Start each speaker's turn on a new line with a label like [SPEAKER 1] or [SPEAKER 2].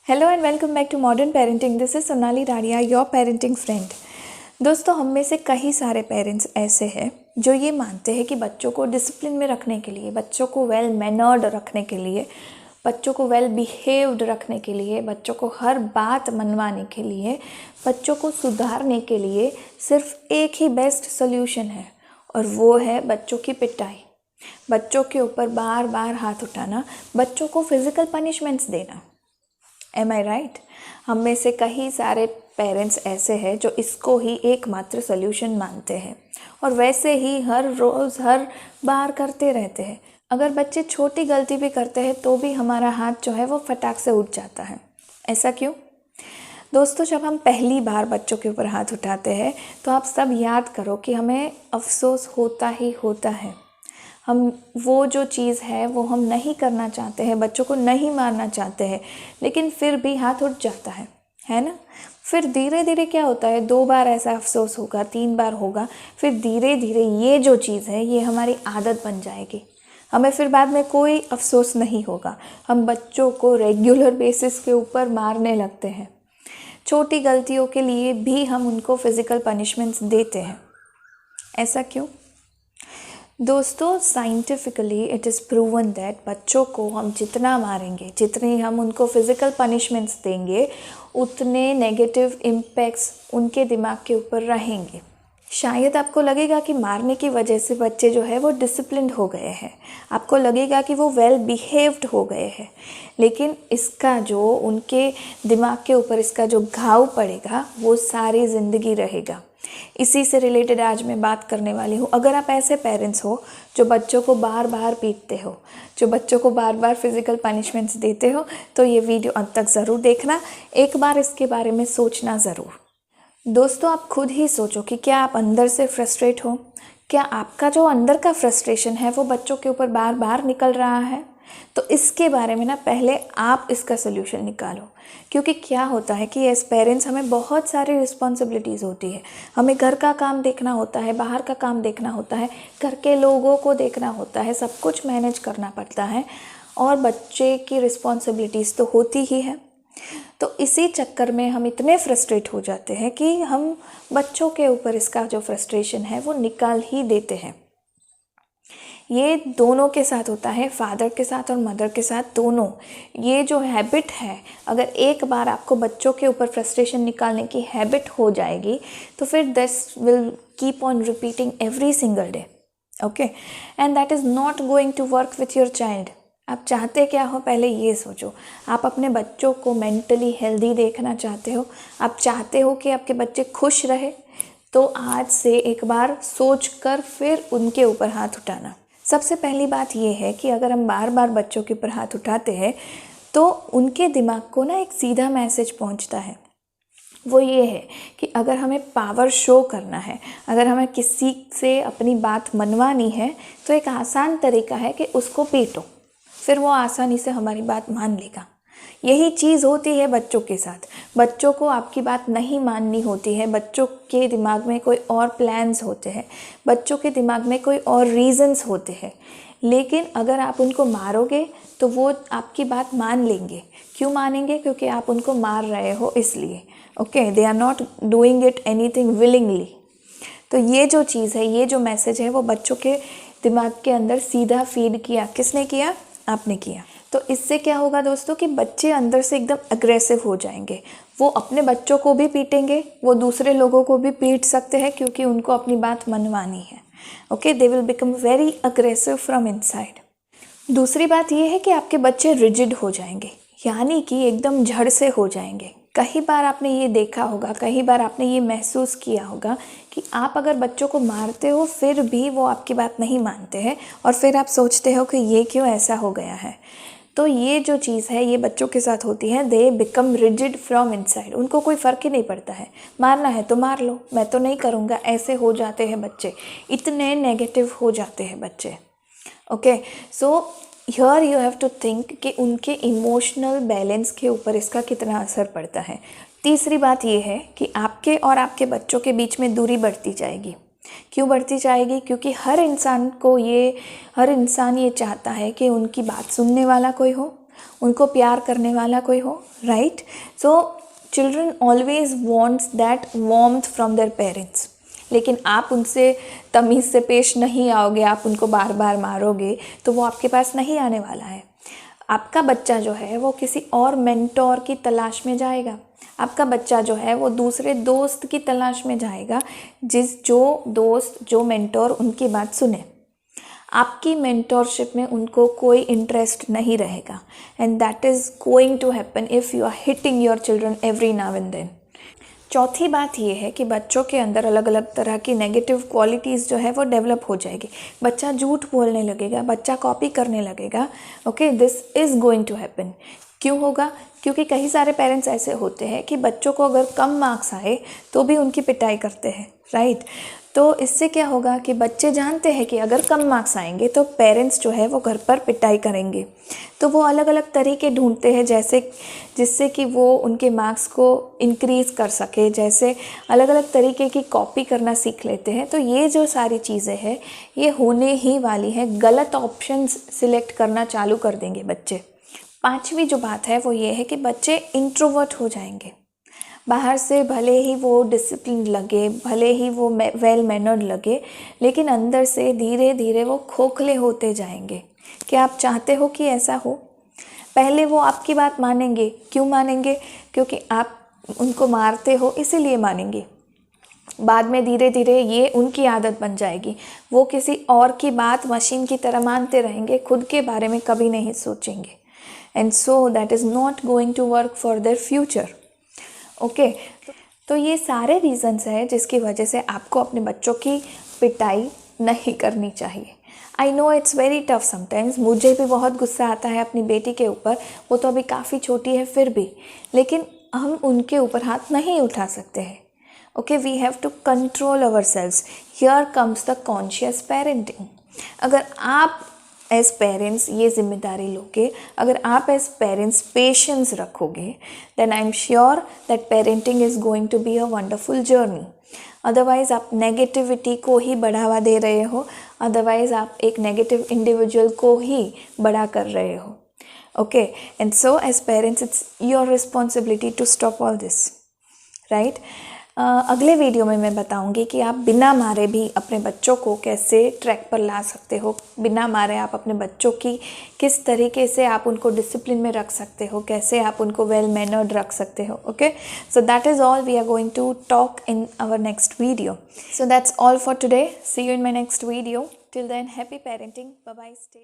[SPEAKER 1] Hello and welcome back to modern parenting. This is Sonali Radia, your parenting friend. दोस्तों, हम में से कई सारे पेरेंट्स ऐसे हैं जो ये मानते हैं कि बच्चों को डिसिप्लिन में रखने के लिए, बच्चों को वेल मैनर्ड रखने के लिए, बच्चों को वेल बिहेव्ड रखने के लिए, बच्चों को हर बात मनवाने के लिए, बच्चों को सुधारने के लिए सिर्फ एक ही बेस्ट सोल्यूशन है, और वो है बच्चों की पिटाई, बच्चों के ऊपर बार बार हाथ उठाना, बच्चों को फिजिकल पनिशमेंट्स देना। एम आई राइट? हम में से कई सारे पेरेंट्स ऐसे हैं जो इसको ही एकमात्र सोल्यूशन मानते हैं, और वैसे ही हर रोज़ हर बार करते रहते हैं। अगर बच्चे छोटी गलती भी करते हैं तो भी हमारा हाथ जो है वो फटाक से उठ जाता है। ऐसा क्यों? दोस्तों, जब हम पहली बार बच्चों के ऊपर हाथ उठाते हैं तो आप सब याद करो कि हमें अफसोस होता ही होता है। हम वो जो चीज़ है वो हम नहीं करना चाहते हैं, बच्चों को नहीं मारना चाहते हैं, लेकिन फिर भी हाथ उठ जाता है ना? फिर धीरे धीरे क्या होता है, 2 बार ऐसा अफसोस होगा, 3 बार होगा, फिर धीरे धीरे ये जो चीज़ है ये हमारी आदत बन जाएगी। हमें फिर बाद में कोई अफसोस नहीं होगा। हम बच्चों को रेगुलर बेसिस के ऊपर मारने लगते हैं। छोटी गलतियों के लिए भी हम उनको फिज़िकल पनिशमेंट्स देते हैं। ऐसा क्यों? दोस्तों, scientifically it is proven that बच्चों को हम जितना मारेंगे, जितनी हम उनको फिज़िकल पनिशमेंट्स देंगे, उतने नेगेटिव इम्पैक्ट्स उनके दिमाग के ऊपर रहेंगे। शायद आपको लगेगा कि मारने की वजह से बच्चे जो है वो डिसिप्लिन्ड हो गए हैं, आपको लगेगा कि वो वेल बिहेव्ड हो गए हैं, लेकिन इसका जो उनके दिमाग के ऊपर इसका जो घाव पड़ेगा वो सारी ज़िंदगी रहेगा। इसी से रिलेटेड आज मैं बात करने वाली हूँ। अगर आप ऐसे पेरेंट्स हो जो बच्चों को बार बार पीटते हो, जो बच्चों को बार बार फिज़िकल पनिशमेंट्स देते हो, तो ये वीडियो अंत तक ज़रूर देखना, एक बार इसके बारे में सोचना ज़रूर। दोस्तों, आप खुद ही सोचो कि क्या आप अंदर से फ्रस्ट्रेट हो? क्या आपका जो अंदर का फ्रस्ट्रेशन है वो बच्चों के ऊपर बार बार निकल रहा है? तो इसके बारे में ना पहले आप इसका सोल्यूशन निकालो। क्योंकि क्या होता है कि एज पेरेंट्स हमें बहुत सारी रिस्पॉन्सिबिलिटीज़ होती है। हमें घर का काम देखना होता है, बाहर का काम देखना होता है, घर के लोगों को देखना होता है, सब कुछ मैनेज करना पड़ता है, और बच्चे की रिस्पॉन्सिबिलिटीज़ तो होती ही है। तो इसी चक्कर में हम इतने फ्रस्ट्रेट हो जाते हैं कि हम बच्चों के ऊपर इसका जो फ्रस्ट्रेशन है वो निकाल ही देते हैं। ये दोनों के साथ होता है, फादर के साथ और मदर के साथ, दोनों। ये जो हैबिट है, अगर एक बार आपको बच्चों के ऊपर फ्रस्ट्रेशन निकालने की हैबिट हो जाएगी तो फिर this will keep on repeating every single day. Okay, and that is not going to work with your child. आप चाहते क्या हो, पहले ये सोचो। आप अपने बच्चों को मेंटली हेल्दी देखना चाहते हो, आप चाहते हो कि आपके बच्चे खुश रहे, तो आज से एक बार सोच कर फिर उनके ऊपर हाथ उठाना। सबसे पहली बात ये है कि अगर हम बार बार बच्चों के ऊपर हाथ उठाते हैं तो उनके दिमाग को ना एक सीधा मैसेज पहुंचता है। वो ये है कि अगर हमें पावर शो करना है, अगर हमें किसी से अपनी बात मनवानी है, तो एक आसान तरीका है कि उसको पीटो, फिर वो आसानी से हमारी बात मान लेगा। यही चीज़ होती है बच्चों के साथ। बच्चों को आपकी बात नहीं माननी होती है, बच्चों के दिमाग में कोई और प्लान्स होते हैं, बच्चों के दिमाग में कोई और रीज़न्स होते हैं, लेकिन अगर आप उनको मारोगे तो वो आपकी बात मान लेंगे। क्यों मानेंगे? क्योंकि आप उनको मार रहे हो इसलिए। Okay, they are not doing it anything willingly. तो ये जो चीज़ है, ये जो मैसेज है, वो बच्चों के दिमाग के अंदर सीधा फीड किया। किसने किया? आपने किया। तो इससे क्या होगा दोस्तों कि बच्चे अंदर से एकदम अग्रेसिव हो जाएंगे। वो अपने बच्चों को भी पीटेंगे, वो दूसरे लोगों को भी पीट सकते हैं, क्योंकि उनको अपनी बात मनवानी है। Okay, they will become very aggressive from inside. दूसरी बात ये है कि आपके बच्चे रिजिड हो जाएंगे, यानी कि एकदम झड़ से हो जाएंगे। कई बार आपने ये देखा होगा, कई बार आपने ये महसूस किया होगा कि आप अगर बच्चों को मारते हो फिर भी वो आपकी बात नहीं मानते हैं, और फिर आप सोचते हो कि ये क्यों ऐसा हो गया है। तो ये जो चीज़ है ये बच्चों के साथ होती है। They become rigid from inside. उनको कोई फ़र्क ही नहीं पड़ता है, मारना है तो मार लो, मैं तो नहीं करूँगा। ऐसे हो जाते हैं बच्चे, इतने नेगेटिव हो जाते हैं बच्चे। Okay, so here you have to think कि उनके इमोशनल बैलेंस के ऊपर इसका कितना असर पड़ता है। तीसरी बात ये है कि आपके और आपके बच्चों के बीच में दूरी बढ़ती जाएगी। क्यों बढ़ती जाएगी? क्योंकि हर इंसान ये चाहता है कि उनकी बात सुनने वाला कोई हो, उनको प्यार करने वाला कोई हो, right? So children always wants that warmth from their parents. लेकिन आप उनसे तमीज़ से पेश नहीं आओगे, आप उनको बार बार मारोगे, तो वो आपके पास नहीं आने वाला है। आपका बच्चा जो है वो किसी और मेंटोर की तलाश में जाएगा। आपका बच्चा जो है वो दूसरे दोस्त की तलाश में जाएगा, जो दोस्त, जो मेंटोर उनकी बात सुने। आपकी मेंटोरशिप में उनको कोई इंटरेस्ट नहीं रहेगा, and that is going to happen if you are hitting your children every now and then. चौथी बात ये है कि बच्चों के अंदर अलग अलग तरह की नेगेटिव क्वालिटीज़ जो है वो डेवलप हो जाएगी। बच्चा झूठ बोलने लगेगा, बच्चा कॉपी करने लगेगा। Okay, this is going to happen. क्यों होगा? क्योंकि कई सारे पेरेंट्स ऐसे होते हैं कि बच्चों को अगर कम मार्क्स आए तो भी उनकी पिटाई करते हैं, राइट? तो इससे क्या होगा कि बच्चे जानते हैं कि अगर कम मार्क्स आएंगे तो पेरेंट्स जो है वो घर पर पिटाई करेंगे, तो वो अलग अलग तरीके ढूंढते हैं जिससे कि वो उनके मार्क्स को इंक्रीज़ कर सके, जैसे अलग अलग तरीके की कॉपी करना सीख लेते हैं। तो ये जो सारी चीज़ें हैं ये होने ही वाली हैं। गलत ऑप्शंस सिलेक्ट करना चालू कर देंगे बच्चे। पांचवी जो बात है वो ये है कि बच्चे इंट्रोवर्ट हो जाएंगे। बाहर से भले ही वो डिसिप्लिन लगे, भले ही वो वेल मैनर्ड लगे, लेकिन अंदर से धीरे धीरे वो खोखले होते जाएंगे। क्या आप चाहते हो कि ऐसा हो? पहले वो आपकी बात मानेंगे। क्यों मानेंगे? क्योंकि आप उनको मारते हो, इसीलिए मानेंगे। बाद में धीरे धीरे ये उनकी आदत बन जाएगी। वो किसी और की बात मशीन की तरह मानते रहेंगे, खुद के बारे में कभी नहीं सोचेंगे। And so that is not going to work for their future. Okay, तो ये सारे रीज़न्स हैं जिसकी वजह से आपको अपने बच्चों की पिटाई नहीं करनी चाहिए। I know it's very tough sometimes. मुझे भी बहुत गुस्सा आता है अपनी बेटी के ऊपर। वो तो अभी काफ़ी छोटी है फिर भी, लेकिन हम उनके ऊपर हाथ नहीं उठा सकते हैं। Okay, we have to control our selves. Here comes the conscious parenting. अगर आप एज पेरेंट्स ये जिम्मेदारी लोगे, अगर आप एज पेरेंट्स पेशेंस रखोगे, then I am sure that parenting is going to be a wonderful journey. Otherwise आप negativity को ही बढ़ावा दे रहे हो, अदरवाइज़ आप एक नेगेटिव इंडिविजुअल को ही बड़ा कर रहे हो। Okay, and so as parents it's your responsibility to stop all this, right? अगले वीडियो में मैं बताऊंगी कि आप बिना मारे भी अपने बच्चों को कैसे ट्रैक पर ला सकते हो। बिना मारे आप अपने बच्चों की किस तरीके से आप उनको डिसिप्लिन में रख सकते हो, कैसे आप उनको वेल मैनर्ड रख सकते हो। Okay, so that is all we are going to talk in our next video. So that's all for today. See you in my next video. Till then, happy parenting. Bye bye, stay